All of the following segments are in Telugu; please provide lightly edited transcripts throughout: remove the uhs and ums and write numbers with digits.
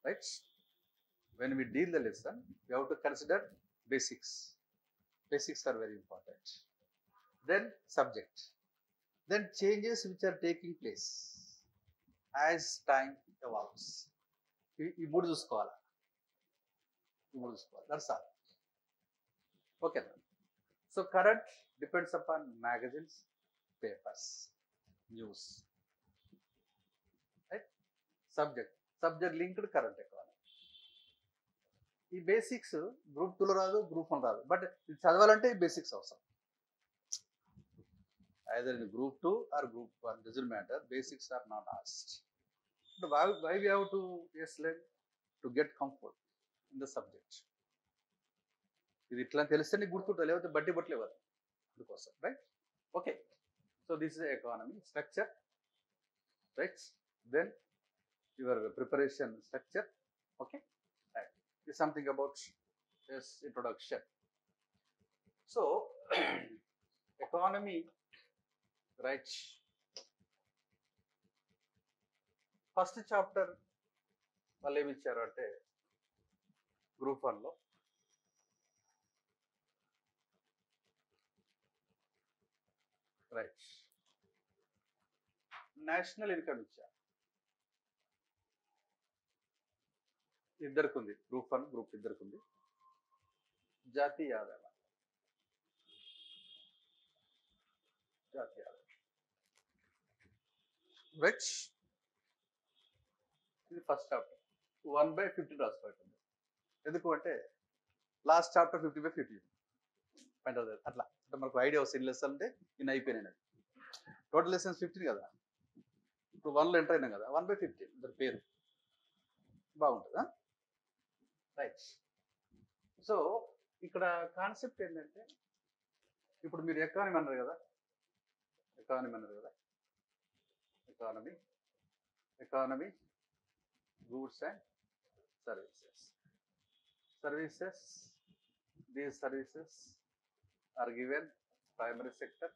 Right? When we deal the lesson, we have to consider basics. Basics are very important. Then subject. Then changes which are taking place as time evolves. ఈ మూడు చూసుకోవాలి. That's all. Okay. So current depends upon magazines, papers, news. Right? Subject linked current economy. ఈ బేసిక్స్ గ్రూప్ 2లో రాదు, గ్రూప్ 1 రాదు. బట్ ఇది చదవాలంటే ఈ బేసిక్స్ అవసరం. Either in group 2 or group 1, doesn't matter. Basics are not asked. But why we have to learn to get comfort in the subject. ఇది ఇట్లా తెలిస్తే నీకు గుర్తుంటుంది, లేకపోతే బట్టి లేవు అందుకోసం. Right? Okay. So this is economy structure. Right? Then your preparation structure. Okay. Right. This is something about this introduction. So economy, right? First chapter వాళ్ళు ఏమి ఇచ్చారు అంటే గ్రూప్ 1లో రైట్ నేషనల్ ఇన్కమ్ ఇచ్చారు. ఇద్దరికి ఉంది, గ్రూప్ 1 గ్రూప్ ఇద్దరికి ఉంది. జాతీయ ఆదాయం రైట్. ఇది ఫస్ట్ చాప్టర్ 1/50 రాసుకోవాలి. ఎందుకు అంటే లాస్ట్ చాప్టర్ 50/50 అట్లా అంటే మనకు ఐడియా వస్తుంది. లెసన్ అంటే నేను అయిపోయినాయి. టోటల్ లెసన్స్ 15 కదా, ఇప్పుడు 1లో ఎంటర్ అయినాం కదా, 1/50 ఇద్దరు పేరు బాగుంటుందా? రైట్. సో ఇక్కడ కాన్సెప్ట్ ఏంటంటే ఇప్పుడు మీరు ఎకానమీ అన్నారు కదా, economy goods and services. These services are given primary sector,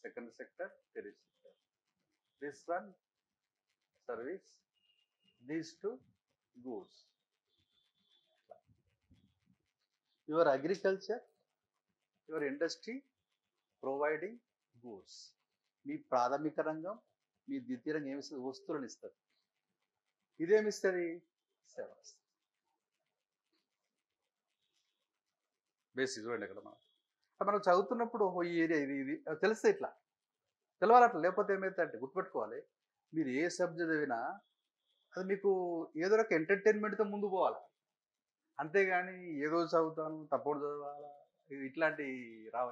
secondary sector, tertiary sector. This one service, these two goods. Your agriculture, your industry providing goods. మీ ప్రాథమిక రంగం, మీ ద్వితీయ రంగం ఏమిస్తుంది? వస్తువులను ఇస్తారు. ఇదేమిస్తుంది? సేవ. బేసిక్ చూడండి. ఇక్కడ మనం చదువుతున్నప్పుడు ఈ ఏరియా ఇది తెలిస్తే ఇట్లా తెలవాలట్లా, లేకపోతే ఏమైతే అంటే గుర్తుపెట్టుకోవాలి. మీరు ఏ సబ్జెక్ట్ చదివినా అది మీకు ఏదో ఒక ఎంటర్టైన్మెంట్తో ముందు పోవాలి, అంతేగాని ఏదో చదువుతాను తప్పుడు చదవాలా ఇట్లాంటి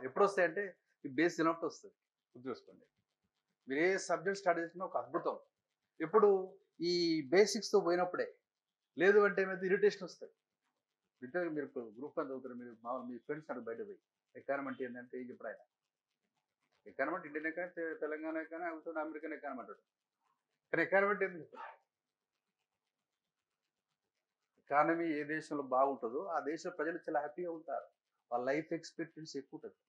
ఎప్పుడు వస్తాయంటే ఈ బేస్ తినప్పుడు వస్తుంది. గుర్తు చూసుకోండి. మీరు ఏ సబ్జెక్ట్ స్టార్ట్ చేసినా ఒక అద్భుతం ఎప్పుడు ఈ బేసిక్స్తో పోయినప్పుడే. లేదు అంటే ఏమైతే ఇరిటేషన్ వస్తుంది. మీరు గ్రూప్ 1 చదువుతారు, మీరు మామూలు మీ ఫ్రెండ్స్ అక్కడ బయట పోయి ఎకానమీ అంటే ఏంటంటే ఏం చెప్పడు ఆయన. ఎకానమీ అంటే ఇండియన్ ఎకానమీ, తెలంగాణ ఎకానమీ, అవుతుంది అమెరికన్ ఎకానమీ అంటాడు. కానీ ఎకానమీ అంటే ఏం చెప్పారు? ఎకానమీ ఏ దేశంలో బాగుంటుందో ఆ దేశంలో ప్రజలు చాలా హ్యాపీగా ఉంటారు. వాళ్ళ లైఫ్ ఎక్స్పెక్టెన్సీ ఎక్కువ ఉంటుంది.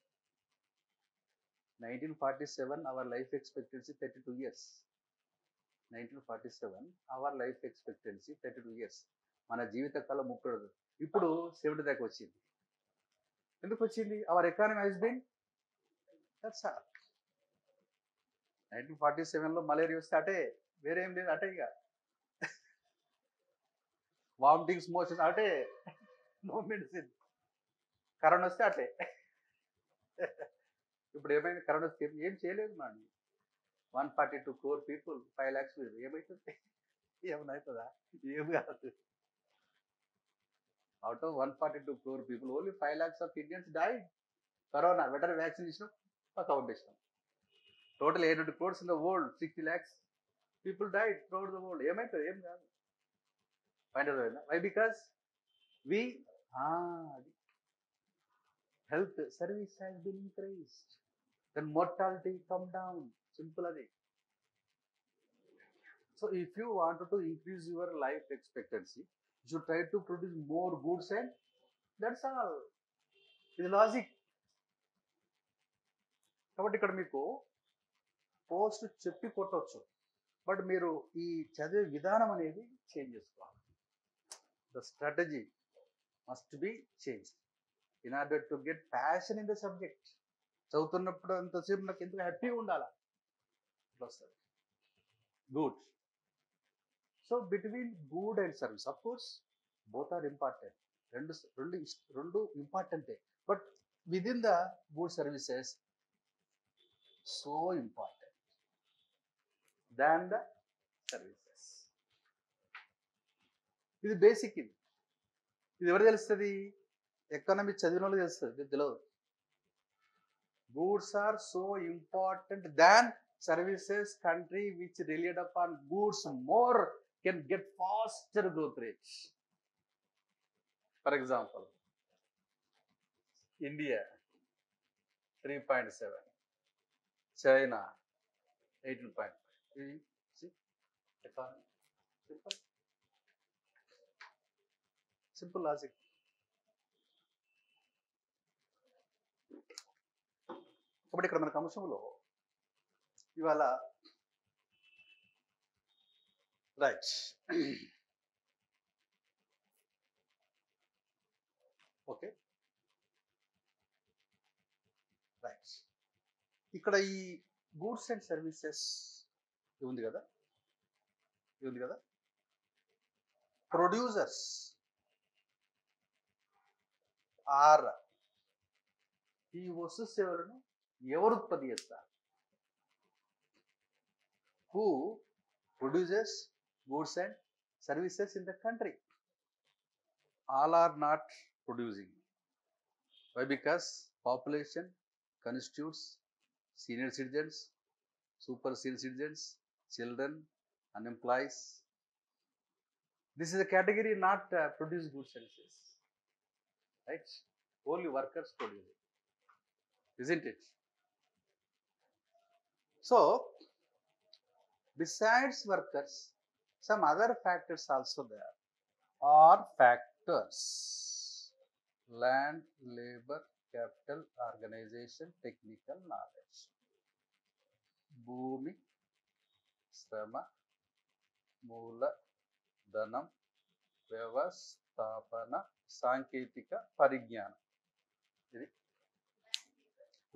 1947 our life expectancy 32 years. 1947 our life expectancy 32 years. మన జీవితకాలం 30 రోజులు. ఇప్పుడు 70 దాకా వచ్చింది. ఎందుకు వచ్చింది? Our economy has been that's all. 1947లో మలేరియా వస్తే అటే, వేరేం లేదు అటే. ఇక వామిటింగ్స్, మోషన్స్ అటే, నో మెడిసిన్. కరోనా వస్తే అటే. ఇప్పుడు ఏమైంది? కరోనా వస్తే ఏం చేయలేదు మనం. 142 crore people, 5 lakhs people. ఏమవుతుంది? ఏమైనా అవుతుందా? ఏం కాదు. Out of 142 crore people, only 5 lakhs of Indians died. Corona, better vaccination, foundation. Total 800 crores in the world, 60 lakhs people died throughout the world. Why? Because we health service has been increased. Then mortality come down. Simple as it. So if you want to increase your life expectancy, you should try to produce more goods and that's all. ఇది లాజిక్. కాబట్టి ఇక్కడ మీకు పోస్ట్ చెప్పి కొట్టవచ్చు, బట్ మీరు ఈ చదివే విధానం అనేది చేంజ్ చేసుకోవాలి. The strategy must be change in order to get passion in the subject. చదువుతున్నప్పుడు అంతసేపు నాకు ఎందుకు హ్యాపీగా ఉండాలా, ఇట్లా వస్తుంది. Good. So between good and service, of course both are important. రెండు ఇంపార్టెంటే, but within the good services so important than the services. ఇది బేసిక్. ఇది ఎవరు తెలుస్తుంది? ఎకానమీ చదివిన వాళ్ళు తెలుస్తుంది, ఇది తెలియదు. Goods are so important than services. Country which relate upon goods more can get faster growth rates. For example, India 3.7, China 18.5. Simple logic. కాబట్టి ఇక్కడ మనకు అంశంలో ఇవాళ రైట్, ఓకే రైట్. ఇక్కడ ఈ గూడ్స్ అండ్ సర్వీసెస్ ఉంది కదా, ప్రొడ్యూసర్స్ ఆర్, ఈ వస్తు సేవలను ఎవరు ఉత్పత్తి చేస్తారు? Who produces goods and services in the country? All are not producing. Why? Because population constitutes senior citizens, super senior citizens, children, unemployed. This is a category not produce goods services, right? Only workers produce it, isn't it? So, besides workers, some other factors also there are factors: land, labor, capital, organization, technical knowledge. భూమి, శ్రమ, మూలధనం, వ్యవస్థాపన, సాంకేతిక పరిజ్ఞానం. ఇది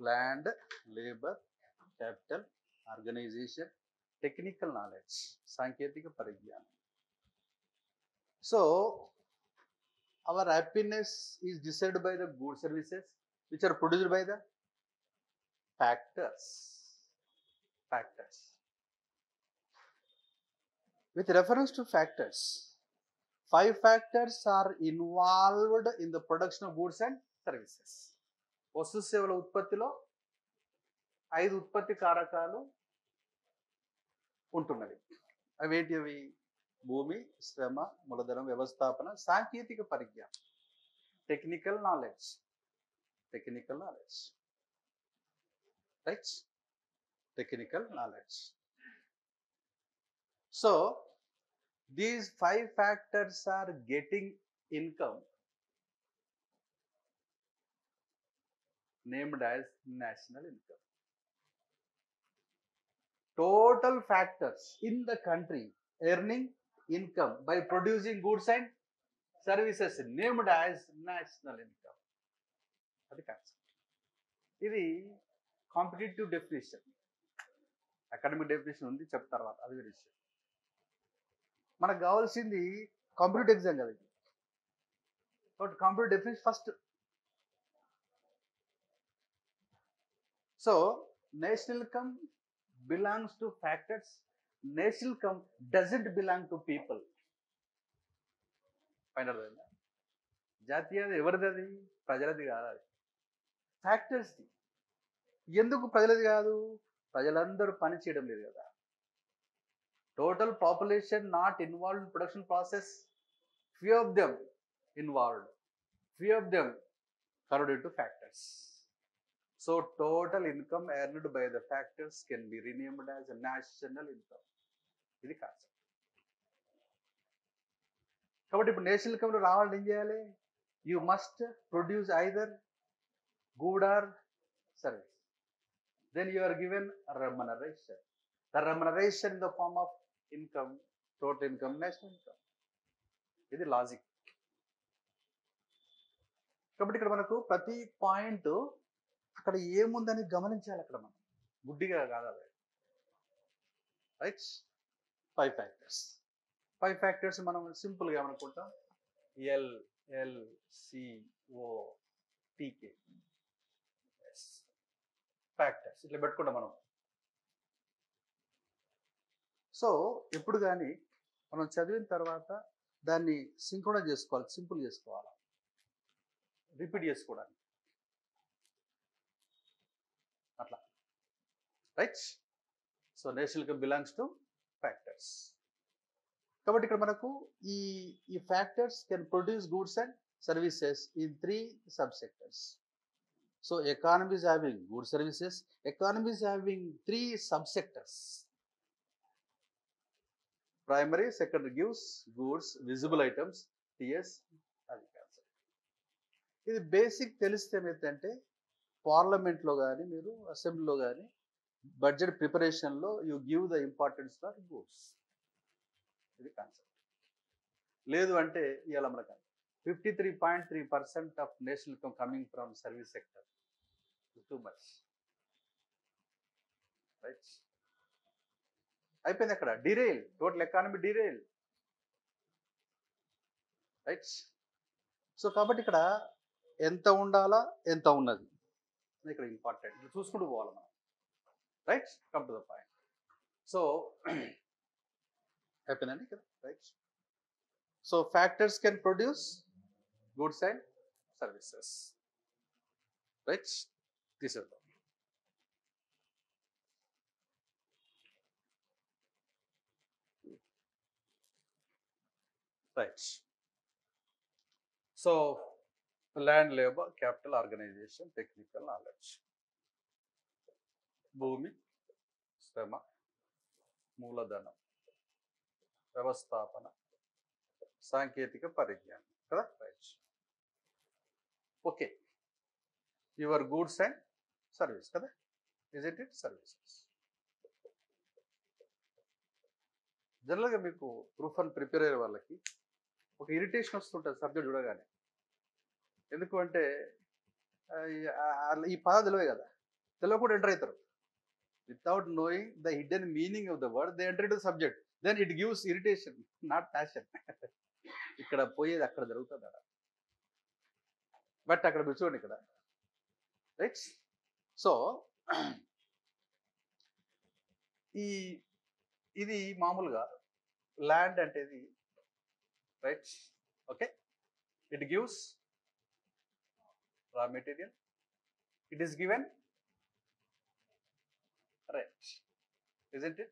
land, labour, capital, organisation, technical knowledge, సాంకేతిక పరిజ్ఞానం. So our happiness is decided by the good services which are produced by the factors. With reference to factors, 5 factors are involved in the production of goods and services. వస్తు సేవల ఉత్పత్తిలో 5 ఉత్పత్తి కారకాలు ఉంటున్నవి. అవేంటి? అవి భూమి, శ్రమ, మూలధనం, వ్యవస్థాపన, సాంకేతిక పరిజ్ఞానం, technical knowledge, right? Technical knowledge. So these 5 factors are getting income named as national income. Total factors in the country earning income by producing goods and services named as national income. అది కాన్సెప్ట్. ఇది కాంపిటేటివ్ డెఫినేషన్. అకాడమిక్ డెఫినేషన్ ఉంది, చెప్తారు తర్వాత, అది వేరే విషయం. మనకు కావాల్సింది కాంపిటేటివ్ ఎగ్జామ్ కదా ఇది. కాబట్టి competitive definition first. So national income belongs to factors. National income doesn't belong to people. Final జాతీయ ఎవరిది? అది ప్రజలది కాదు, అది ఫ్యాక్టర్స్ది. ఎందుకు ప్రజలది కాదు? ప్రజలందరూ పని చేయడం లేదు కదా. Total population not involved in production process. Few of them involved, few of them converted into factors. So total income earned by the factors can be renamed as a national income. ఇది కాన్సెప్ట్. కాబట్టి ఇప్పుడు నేషనల్ ఇన్కమ్లో రావాలంటే ఏం చేయాలి? you must produce either good or service. Then you are given remuneration. The remuneration in the form of income, total income, national income. ఇది లాజిక్. కాబట్టి ఇక్కడ మనకు ప్రతి పాయింట్ అక్కడ ఏముందని గమనించాలి. అక్కడ మనం గుడ్డిగా కాదు. Right, 5 factors. 5 ఫ్యాక్టర్స్ మనం సింపుల్గా ఏమనుకుంటాం, LLCOTK ఫ్యాక్టర్స్ ఇట్లా పెట్టుకుంటాం మనం. సో ఎప్పుడు కానీ మనం చదివిన తర్వాత దాన్ని సింక్రోనైజ్ చేసుకోవాలి, సింపుల్ చేసుకోవాలి, రిపీట్ చేసుకోవడానికి అట్లా. Right. So national income belongs to factors. కాబట్టి ఇక్కడ మనకు ఈ factors can produce goods and services in 3 sub sectors. So economy is having goods services, economy is having 3 subsectors. Primary, secondary gives goods, visible items, TS అది కాన్సెప్ట్. ఇది బేసిక్ తెలిస్తే ఏమైందంటే పార్లమెంట్లో కానీ మీరు అసెంబ్లీలో కానీ బడ్జెట్ ప్రిపరేషన్లో you give the importance for goods. ఇది కాన్సెప్ట్. లేదు అంటే ఇవాళ మనకు 53.3% of national income coming from service sector. Too much. Right. అయిపోయింది అక్కడ. Derail, total economy derail. Right. So కాబట్టి ఇక్కడ ఎంత ఉండాలా, ఎంత ఉన్నది ఇక్కడ ఇంపార్టెంట్. ఇది చూసుకుంటూ పోవాలి మనం. Right. Come to the point. So అయిపోయిందండి ఇక్కడ. Right. So factors can produce goods and services. Right. This is all. Right. So land, labor, capital, organization, technical knowledge. భూమి, శ్రమ, మూలధనం, వ్యవస్థాపన, సాంకేతిక పరిజ్ఞానం కదా. Right. Okay. Your goods and service కదా. Is it services. జనరల్గా మీకు ప్రూఫ్ అండ్ ప్రిపేర్ అయ్యే వాళ్ళకి ఒక ఇరిటేషన్ వస్తుంటుంది సబ్జెక్ట్ చూడగానే. ఎందుకు అంటే ఈ పదాలు తెలివే కదా, తెలియకుండా ఎంటర్ అవుతారు. Without knowing the hidden meaning of the word they enter to subject. Then it gives irritation, not passion. ఇక్కడ పోయేది అక్కడ జరుగుతుంది అక్కడ. బట్ అక్కడ మీరు చూడండి ఇక్కడ. రైట్. సో ఇది మామూలుగా ల్యాండ్ అంటే ఇది. Right. Okay. It gives raw material. It is given rent, isn't it?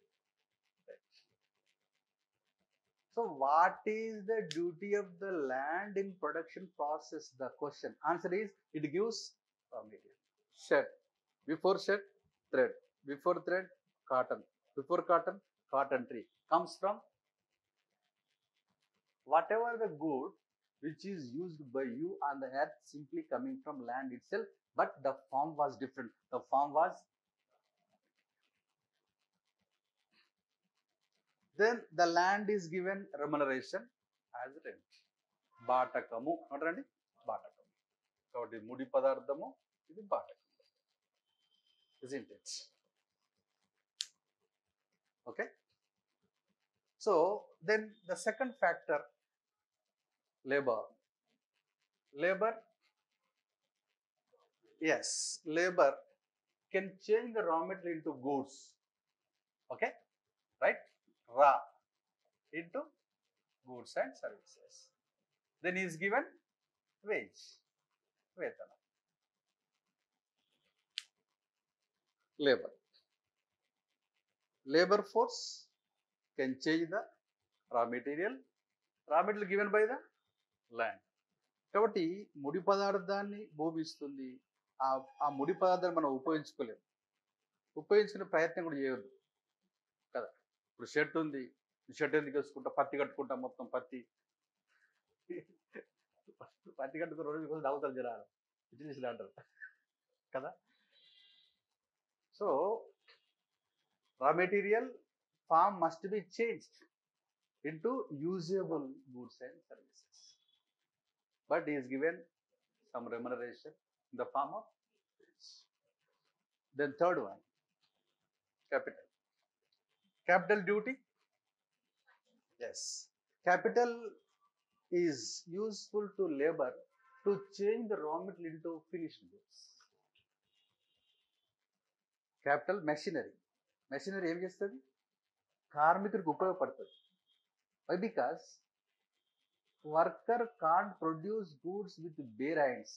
Right. So what is the duty of the land in production process? The question answer is it gives raw material. Shed, before shed, thread, before thread, cotton, before cotton, cotton tree comes from whatever the good which is used by you on the earth simply coming from land itself, but the form was different. The form was then the land is given remuneration as rent. బాటకము అంటారండి. బాటకము కాబట్టి ముడి పదార్థము, ఇది బాటకం. Isn't it? Okay. So then the second factor, labor. Labor, yes, labor can change the raw material into goods. Okay, right? Raw into goods and services. Then he is given wage, vetana. Labor force can change the raw material given by the land. కాబట్టి ముడి పదార్థాన్ని భూమి ఇస్తుంది. ఆ ముడి పదార్థాన్ని మనం ఉపయోగించుకోలేము, ఉపయోగించుకునే ప్రయత్నం కూడా చేయొద్దు కదా. ఇప్పుడు షర్ట్ ఉంది, షర్ట్ ఎందుకు వేసుకుంటా, పత్తి కట్టుకుంటా, మొత్తం పత్తి పత్తి కట్టుకున్న రోజు మీకోసం నవ్వుతారు జనాలు, పిచ్చి చేసిన అంటారు కదా. So raw material form must be changed into usable goods and services, but he is given some remuneration in the form of goods. Then third one, capital duty. Yes, capital is useful to labor to change the raw material into finished goods. Capital machinery ఏం చేస్తుంది, కార్మికుడికి ఉపయోగపడుతుంది. Why? Because worker can't produce goods with bare hands.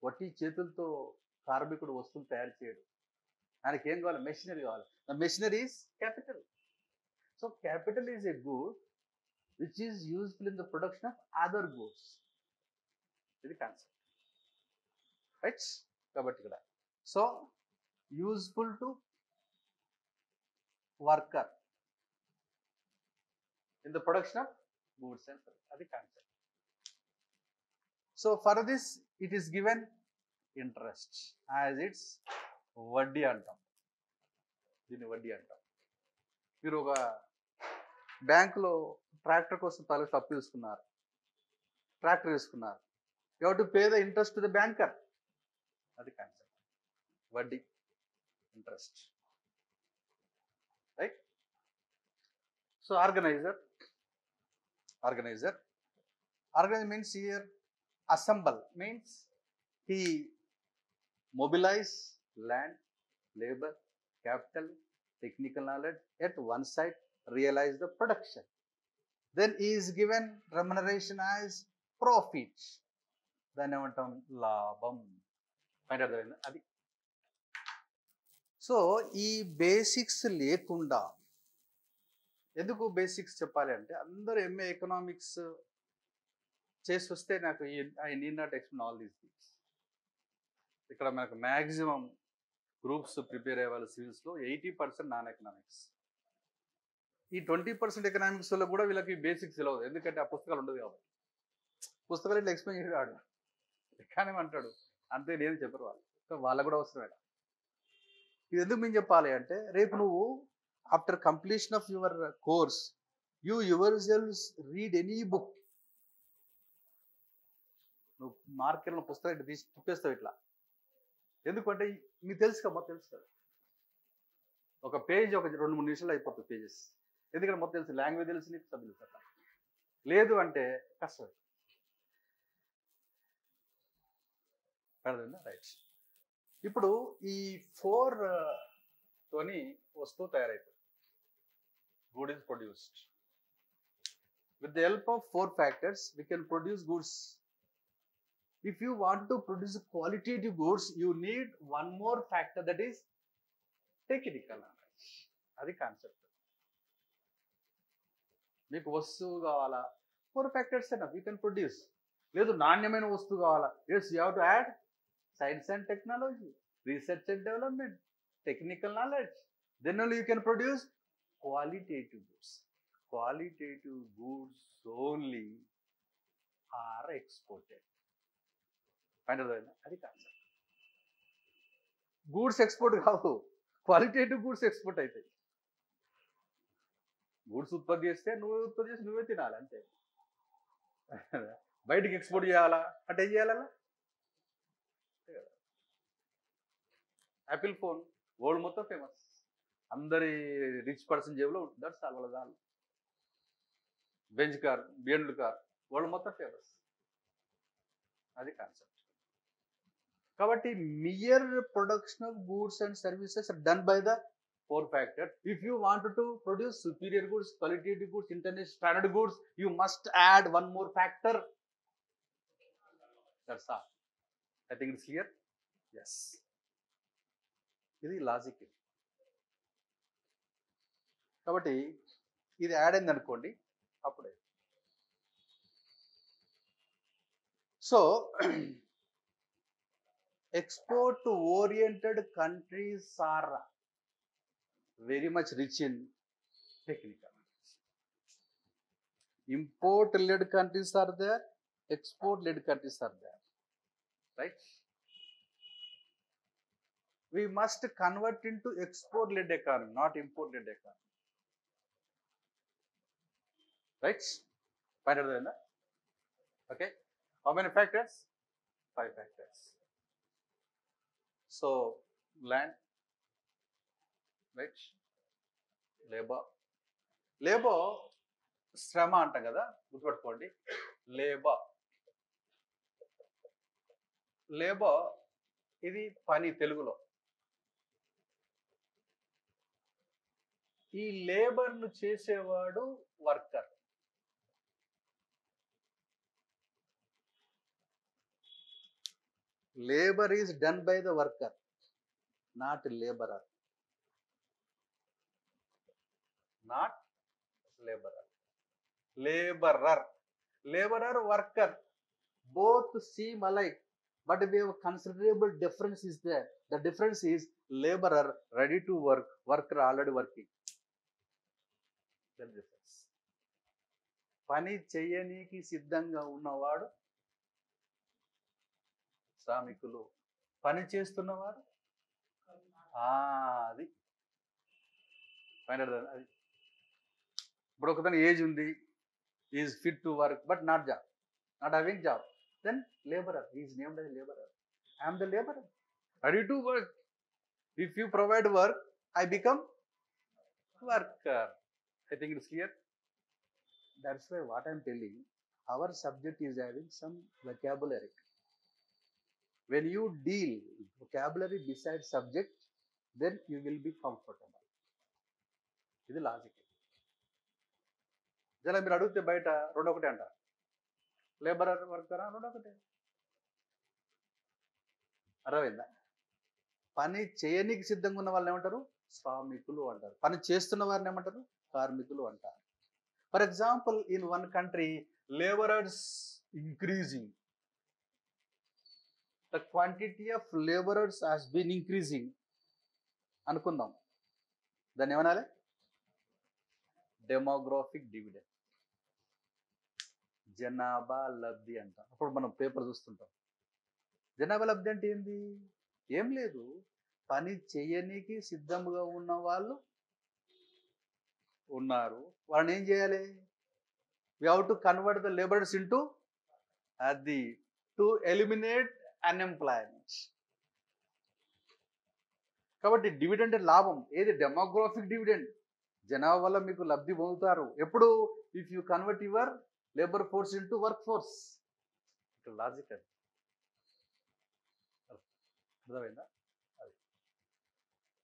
వట్టి చేతులతో కార్మికుడు వస్తువులు తయారు చేయడు, ఆయనకి ఏం కావాలి, మెషినరీ కావాలి. The machinery is capital. So capital is a good which is useful in the production of other goods. ఇది కాన్సెప్ట్, రైట్. కాబట్టి ఇక్కడ so useful to worker in the production of goods and services. Adi concept. So for this it is given interest as its వడ్డీ అంటాం. దీన్ని వడ్డీ అంటాం. మీరు ఒక బ్యాంకులో ట్రాక్టర్ కోసం తలకి అప్పు తీసుకున్నారు, ట్రాక్టర్ తీసుకున్నారు, you have to pay the interest to the banker. అది కాన్సెప్ట్, వడ్డీ, interest, right. So organizer means here assemble, means he mobilize land, labor, capital, technical knowledge at one side, realize the production. Then he is given remuneration as profit. దాన్ని ఏమంటాం, లాభం. ఫైండ్ అర్థమైంది అది. సో ఈ బేసిక్స్ లేకుండా, ఎందుకు బేసిక్స్ చెప్పాలి అంటే, అందరూ ఎంఏ ఎకనామిక్స్ చేసి వస్తే నాకు I need not explain all these things. ఇక్కడ మనకు మ్యాక్సిమం గ్రూప్స్ ప్రిపేర్ అయ్యేవాళ్ళు సివిల్స్లో 80% నాన్ ఎకనామిక్స్. ఈ 20% ఎకనామిక్స్లో కూడా వీళ్ళకి బేసిక్స్ తెలియదు, ఎందుకంటే ఆ పుస్తకాలు ఉండదు కాబట్టి. పుస్తకాలు ఇట్లా ఎక్స్ప్లెయిన్ చేసాడు కానీ అంటాడు అంతే, లేదు చెప్పరు వాళ్ళు. సో వాళ్ళకు కూడా అవసరమే. ఇది ఎందుకు మేము చెప్పాలి అంటే, రేపు నువ్వు after completion of your course, you yourselves read any book. నువ్వు మార్కెట్లో పుస్తకం ఇట్లా తీసి తిప్పేస్తావు ఇట్లా, ఎందుకంటే మీకు తెలుసు కదా, మొత్తం తెలుసు కదా. ఒక పేజ్ ఒక 2-3 నిమిషాలు అయిపోతుంది పేజెస్, ఎందుకంటే మొత్తం తెలుసు, లాంగ్వేజ్ తెలిసి నీకు సబ్జెక్ట్ అట్లా. లేదు అంటే కష్టం. రైట్. ఇప్పుడు ఈ 4 తోని వస్తువు తయారైపోతుంది. Good is produced. With the help of 4 factors, we can produce goods. If you want to produce qualitative goods, you need one more factor, that is technical knowledge. Adi concept. మీకు వస్తువు కావాలా, 4 factors enough, you can produce. లేదు నాణ్యమైన వస్తువు కావాలా, yes, you have to add science and technology, research and development, technical knowledge. Then only you can produce qualitative goods. Qualitative goods only are exported. Find out అది కాన్సెప్ట్. గూడ్స్ ఎక్స్పోర్ట్ కావు, క్వాలిటేటివ్ గూడ్స్ ఎక్స్పోర్ట్ అవుతాయి. గూడ్స్ ఉత్పత్తి చేస్తే ఉత్పత్తి చేసి నువ్వే తినాలి అంతే. బయటికి ఎక్స్పోర్ట్ చేయాలా అంటే ఏం చేయాలా? యాపిల్ ఫోన్ వరల్డ్ మొత్తం ఫేమస్, అందరి రిచ్ పర్సన్ జేబులో ఉంటుంది, దట్స్ ఆల్. వాళ్ళ దాని Benz car, BMW car world మొత్తం ఫేమస్. అది కాన్సెప్ట్. కాబట్టి mere production of goods and services done by the 4 factors. If you want to produce superior goods, qualitative goods, international standard goods, you must add one more factor. That's all. I think it's clear. Yes. ఇది లాజిక్. కాబట్టి ఇది యాడ్ అయింది అనుకోండి అప్పుడే. So export oriented countries are very much rich in technical knowledge. Import related countries are there, export-led countries are there, right? We must convert into export-led economy, not import-led economy, right? Find out the okay. How many factors? 5 factors. So land, right? Labour శ్రమ అంటాం కదా, గుర్తుపెట్టుకోండి. లేబర్ ఇది పని తెలుగులో. ఈ లేబర్ను చేసేవాడు worker. Labour is done by the worker, not labourer. Not labourer. Laborer, worker, both seem alike, but we have considerable difference is there. The difference is laborer ready to work, worker already working. The difference. పని చేయనీకి సిద్ధంగా ఉన్నవాడు శ్రామికులు, పని చేస్తున్నవారు అది అది. ఇప్పుడు ఒకతను ఏజ్ ఉంది, is fit to work but not having job, then laborer, he is named as laborer. I am the laborer, ready to work. If you provide work, I become worker. I think it's clear. That's why what I am telling, our subject is having some vocabulary. When you deal vocabulary beside subject, then you will be comfortable. ఇది లాజిక్. ఇలా మీరు అడిగితే బయట రెండు ఒకటే అంటారు, లేబరర్ వర్కరా రెండు ఒకటే. అర్థమైందా? పని చేయనీకి సిద్ధంగా ఉన్న వాళ్ళని ఏమంటారు? శ్రామికులు అంటారు. పని చేస్తున్న వారిని ఏమంటారు? కార్మికులు అంటారు. For example, in one country laborers increasing, the quantity of laborers has been increasing అనుకుందాం. దాన్ని ఏమనాలి? డెమోగ్రాఫిక్ డివిడెండ్, జనాభా లబ్ధి అంటాం. అప్పుడు మనం పేపర్ చూస్తుంటాం. జనాభా లబ్ధి అంటే ఏంది? ఏం లేదు, పని చేయనీకి సిద్ధంగా ఉన్న వాళ్ళు ఉన్నారు, వాళ్ళని ఏం చేయాలి? we have to convert the laborers into అది to eliminate unemployment. కాబట్టి డివిడెండ్ లాభం ఏది? Demographic dividend. జనాభా వల్ల మీకు లబ్ధి పొందుతారు ఎప్పుడు? If you convert your labour force into work force. Logic అది. అర్థమైందా? అది.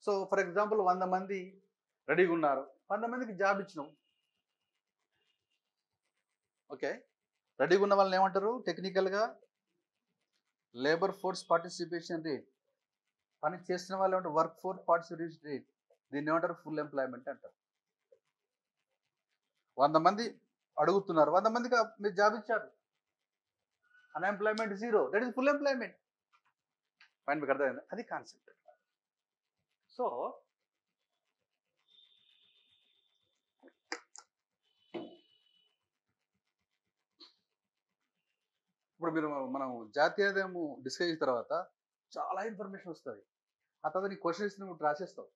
సో ఫర్ ఎగ్జాంపుల్ 100 మంది రెడీగా ఉన్నారు, 100 మందికి జాబ్ ఇచ్చినాం. ఓకే, రెడీగా ఉన్న వాళ్ళని ఏమంటారు? టెక్నికల్గా లేబర్ ఫోర్స్ పార్టిసిపేషన్ రేట్. పని చేస్తున్న వాళ్ళు ఏమంటారు? Work force participation rate. దీన్ని ఏమంటారు? ఫుల్ ఎంప్లాయ్మెంట్ అంటారు. 100 మంది అడుగుతున్నారు, 100 మందికి మీరు జాబ్ ఇచ్చారు, unemployment 0, that is full employment. Point మీకు అర్థమైంది? అది కాన్సెప్ట్. సో ఇప్పుడు మనం జాతీయాదము డిస్కస్ చేసిన తర్వాత చాలా ఇన్ఫర్మేషన్ వస్తుంది. ఆ తర్వాత నీకు క్వశ్చన్ ఇస్తే నువ్వు రాసేస్తావు.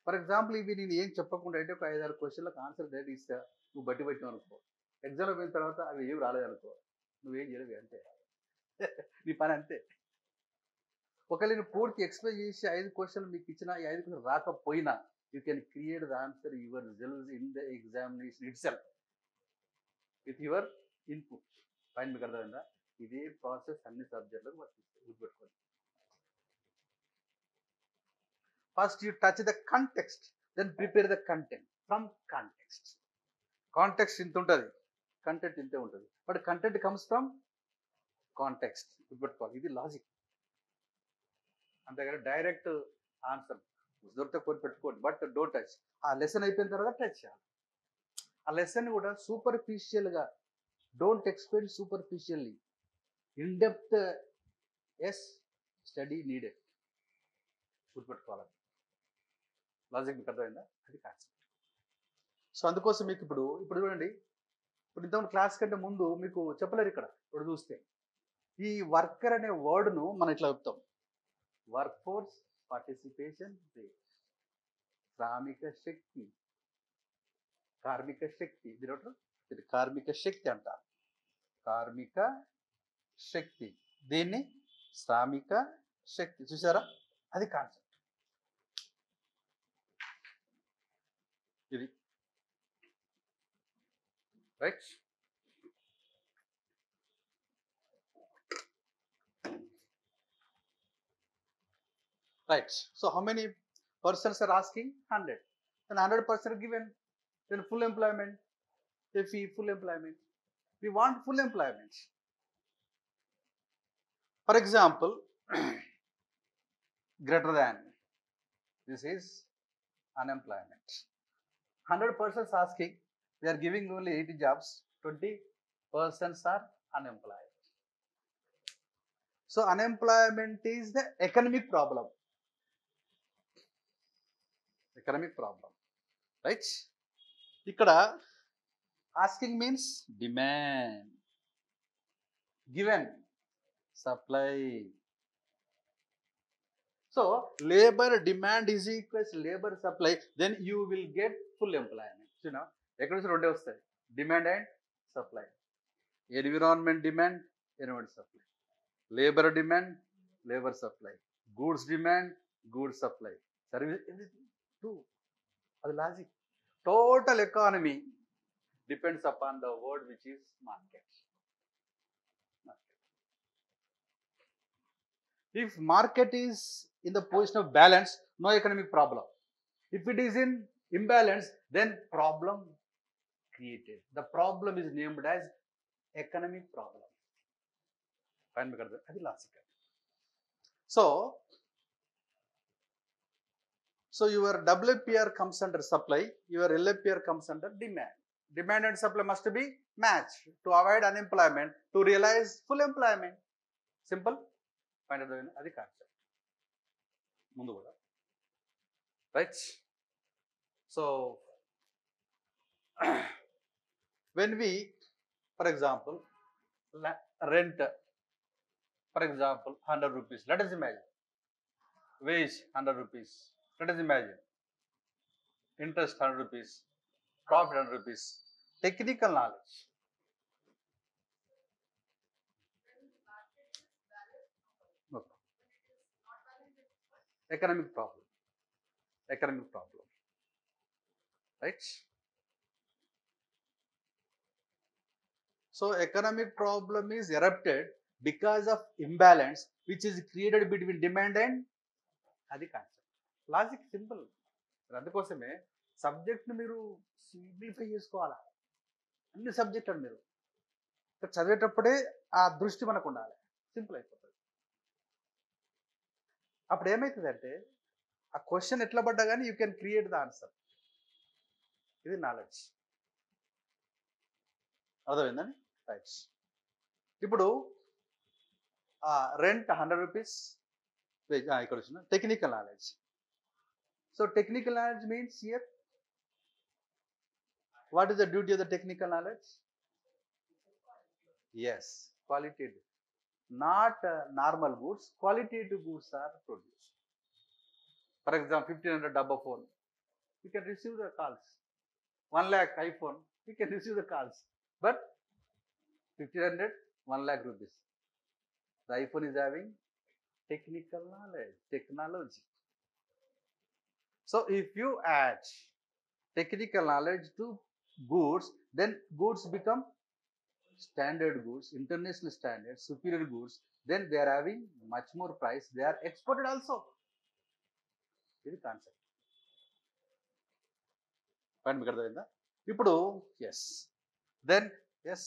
ఫర్ ఎగ్జాంపుల్, ఇవి నేను ఏం చెప్పకుండా అంటే ఒక 5-6 క్వశ్చన్లకు ఆన్సర్ డైరెక్ట్ ఇస్తా, నువ్వు బట్టి పెట్టావు అనుకో, ఎగ్జామ్లో పోయిన తర్వాత అవి ఏం రాలేదనుకో, నువ్వేం చేయలేవు, అంతే. నీ పని అంతే. ఒకవేళ నేను పూర్తి ఎక్స్ప్లెయిన్ చేసి 5 క్వశ్చన్లు మీకు ఇచ్చిన, ఈ 5 క్వశ్చన్ రాకపోయినా you can create the answer yourself in the examination itself with your input. పైన మీకు అర్థమైందా? ఇదే ప్రాసెస్ అన్ని సబ్జెక్టులకు వర్తిస్తుంది, గుర్తుపెట్టుకోండి. First you touch the context, then prepare the content from context. Context ఇంత ఉంటుంది, కంటెంట్ ఇంతే ఉంటుంది, but content comes from context. గుర్తుపెట్టుకోవాలి, ఇది లాజిక్. అంతేగాని డైరెక్ట్ ఆన్సర్ దొరికితే కొని పెట్టుకోండి, బట్ డోంట్ టచ్. ఆ లెసన్ అయిపోయిన తర్వాత టచ్ చేయాలి. ఆ లెసన్ కూడా సూపర్ఫిషియల్గా, don't explain superficially, in depth is study needed. గుర్తుపెట్టుకోవాలి, లాజిక్ మీకు అర్థమైందా? అది కాన్సెప్ట్. సో అందుకోసం మీకు ఇప్పుడు చూడండి, ఇప్పుడు ఇంతకుముందు క్లాస్ కంటే ముందు మీకు చెప్పలేరు ఇక్కడ ఇప్పుడు చూస్తే ఈ వర్కర్ అనే వర్డ్ను మనం ఇట్లా చెప్తాం, వర్క్ ఫోర్స్ పార్టిసిపేషన్ రేట్, శ్రామిక శక్తి, కార్మిక శక్తి, ఇది కార్మిక శక్తి అంటారు, కార్మిక శక్తి, దీన్ని శ్రామిక శక్తి. చూసారా, అది కాన్సెప్ట్. ఇది right. Right. So how many persons are asking? 100. Then 100% are given. Then full employment. If we full employment, we want full employment. For example, greater than, this is unemployment. 100 persons asking, we are giving only 80 jobs, 20 persons are unemployed. So unemployment is the economic problem. Economic problem, right? ఇక్కడ asking means demand, given, supply. So labor demand is equals labor supply, then you will get full employment. You know, ఎక్కడ నుంచి రెండే వస్తాయి, demand and supply. Environment demand, environment supply, labour demand, labour supply, goods demand, goods supply, service, అది logic. Total economy depends upon the word which is market. If market is in the position of balance, no economic problem. If it is in imbalance, then problem created. The problem is named as economic problem. Fine, అది logic. So your WPR comes under supply, your LFPR comes under demand. Demand and supply must be matched to avoid unemployment, to realize full employment. Simple. Find out the concept. Mundu kuda. Right? So when we, for example, rent, for example, 100 rupees. Let us imagine. Wage 100 rupees. Let us imagine. Interest 100 rupees. Profit 100 rupees. Technical knowledge. No. Economic problem. Economic problem. Right? So economic problem is erupted because of imbalance which is created between demand and అది కాన్సెప్ట్. Logic simple. అందుకోసమే సబ్జెక్ట్ని మీరు సింప్లిఫై చేసుకోవాలా. అన్ని సబ్జెక్ట్ అని మీరు చదివేటప్పుడే ఆ దృష్టి మనకు ఉండాలి, సింపుల్ అయిపోతుంది. అప్పుడు ఏమవుతుందంటే ఆ క్వశ్చన్ ఎట్లా పడ్డా కానీ you can create the answer. ఇది నాలెడ్జ్. అర్థమైందండి? రైట్. ఇప్పుడు రెంట్ 100 రూపీస్, ఇక్కడ వచ్చిన technical knowledge. So technical knowledge means here what is the duty of the technical knowledge? Yes, qualitative, not normal goods. Qualitative goods are produced. For example, 1500 double phone, you can receive the calls. 1 lakh iPhone, you can receive the calls. But 1500, 1 lakh rupees. The iPhone is having technical knowledge, technology. So if you add technical knowledge to goods, then goods become standard goods, international standards, superior goods. Then they are having much more price. They are exported also. This is concept. Fine, మీకు అర్థమైందా? ఇప్పుడు yes, then yes,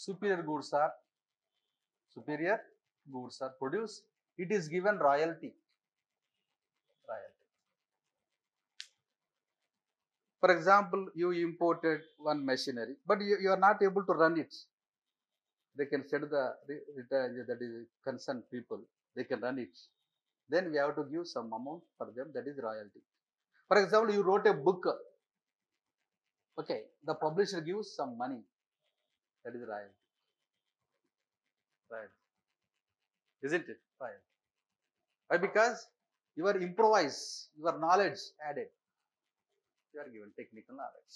superior goods are produced. It is given royalty. For example, you imported one machinery, but you are not able to run it. They can send that is concerned people, they can run it. Then we have to give some amount for them, that is royalty. For example, you wrote a book, okay, the publisher gives some money, That is royalty. Right. Isn't it? Right. Why? Because your improvise, your knowledge added. You are given technical knowledge.